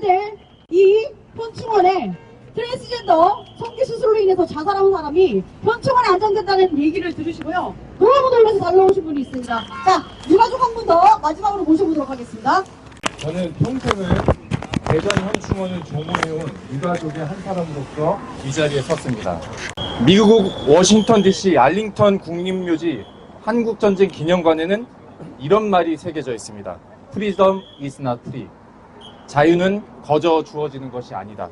될 이 현충원에 트랜스젠더 성기수술로 인해서 자살한 사람이 현충원에 안장된다는 얘기를 들으시고요. 너무 놀라서 달려오신 분이 있습니다. 자, 유가족 한 분 더 마지막으로 모셔보도록 하겠습니다. 저는 평생을 대전 현충원을 조모해온 유가족의 한 사람으로서 이 자리에 섰습니다. 미국 워싱턴 DC 알링턴 국립묘지 한국전쟁 기념관에는 이런 말이 새겨져 있습니다. Freedom is not free. 자유는 거저 주어지는 것이 아니다.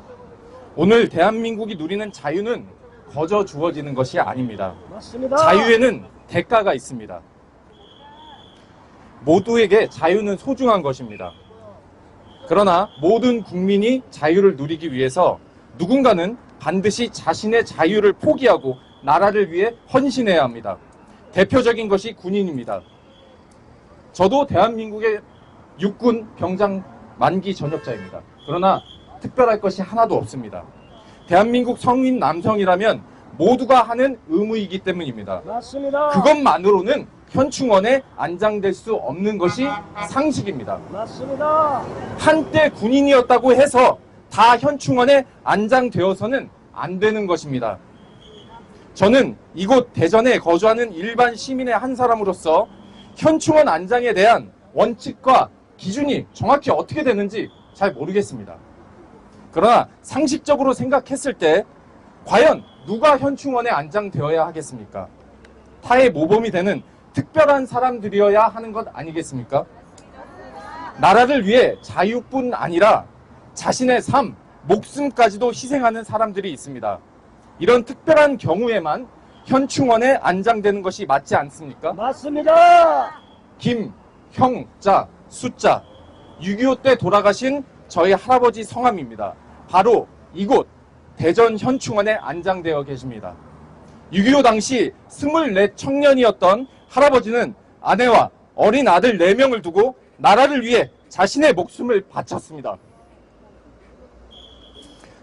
오늘 대한민국이 누리는 자유는 거저 주어지는 것이 아닙니다. 맞습니다. 자유에는 대가가 있습니다. 모두에게 자유는 소중한 것입니다. 그러나 모든 국민이 자유를 누리기 위해서 누군가는 반드시 자신의 자유를 포기하고 나라를 위해 헌신해야 합니다. 대표적인 것이 군인입니다. 저도 대한민국의 육군 병장 만기 전역자입니다. 그러나 특별할 것이 하나도 없습니다. 대한민국 성인 남성이라면 모두가 하는 의무이기 때문입니다. 맞습니다. 그것만으로는 현충원에 안장될 수 없는 것이 상식입니다. 맞습니다. 한때 군인이었다고 해서 다 현충원에 안장되어서는 안 되는 것입니다. 저는 이곳 대전에 거주하는 일반 시민의 한 사람으로서 현충원 안장에 대한 원칙과 기준이 정확히 어떻게 되는지 잘 모르겠습니다. 그러나 상식적으로 생각했을 때 과연 누가 현충원에 안장되어야 하겠습니까? 타의 모범이 되는 특별한 사람들이어야 하는 것 아니겠습니까? 나라를 위해 자유뿐 아니라 자신의 삶, 목숨까지도 희생하는 사람들이 있습니다. 이런 특별한 경우에만 현충원에 안장되는 것이 맞지 않습니까? 맞습니다. 김, 형, 자, 숫자 6.25 때 돌아가신 저희 할아버지 성함입니다. 바로 이곳 대전 현충원에 안장되어 계십니다. 6.25 당시 24 청년이었던 할아버지는 아내와 어린 아들 4명을 두고 나라를 위해 자신의 목숨을 바쳤습니다.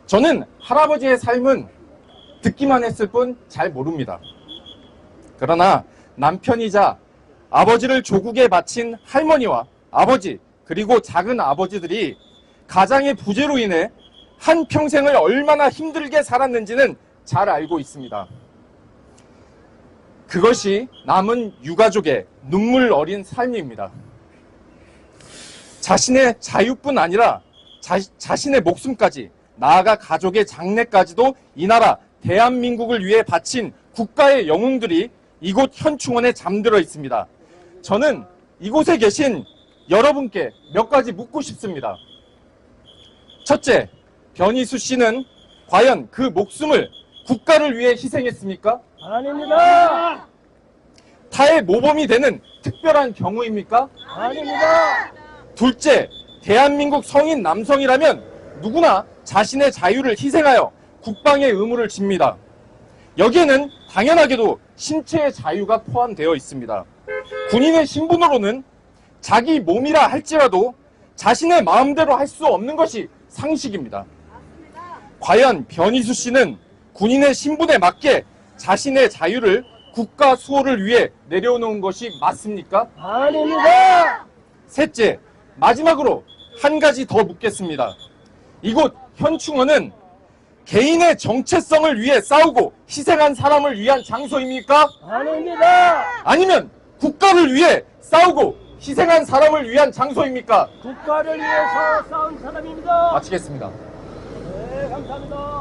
저는 할아버지의 삶은 듣기만 했을 뿐 잘 모릅니다. 그러나 남편이자 아버지를 조국에 바친 할머니와 아버지 그리고 작은 아버지들이 가장의 부재로 인해 한평생을 얼마나 힘들게 살았는지는 잘 알고 있습니다. 그것이 남은 유가족의 눈물 어린 삶입니다. 자신의 자유뿐 아니라 자신의 목숨까지 나아가 가족의 장래까지도 이 나라 대한민국을 위해 바친 국가의 영웅들이 이곳 현충원에 잠들어 있습니다. 저는 이곳에 계신 여러분께 몇 가지 묻고 싶습니다. 첫째, 변희수 씨는 과연 그 목숨을 국가를 위해 희생했습니까? 아닙니다. 타의 모범이 되는 특별한 경우입니까? 아닙니다. 둘째, 대한민국 성인 남성이라면 누구나 자신의 자유를 희생하여 국방의 의무를 집니다. 여기에는 당연하게도 신체의 자유가 포함되어 있습니다. 군인의 신분으로는 자기 몸이라 할지라도 자신의 마음대로 할 수 없는 것이 상식입니다. 과연 변희수 씨는 군인의 신분에 맞게 자신의 자유를 국가 수호를 위해 내려놓은 것이 맞습니까? 아닙니다. 셋째, 마지막으로 한 가지 더 묻겠습니다. 이곳 현충원은 개인의 정체성을 위해 싸우고 희생한 사람을 위한 장소입니까? 아닙니다. 아니면 국가를 위해 싸우고 희생한 사람을 위한 장소입니까? 국가를 위해서 싸운 사람입니다. 마치겠습니다. 네, 감사합니다.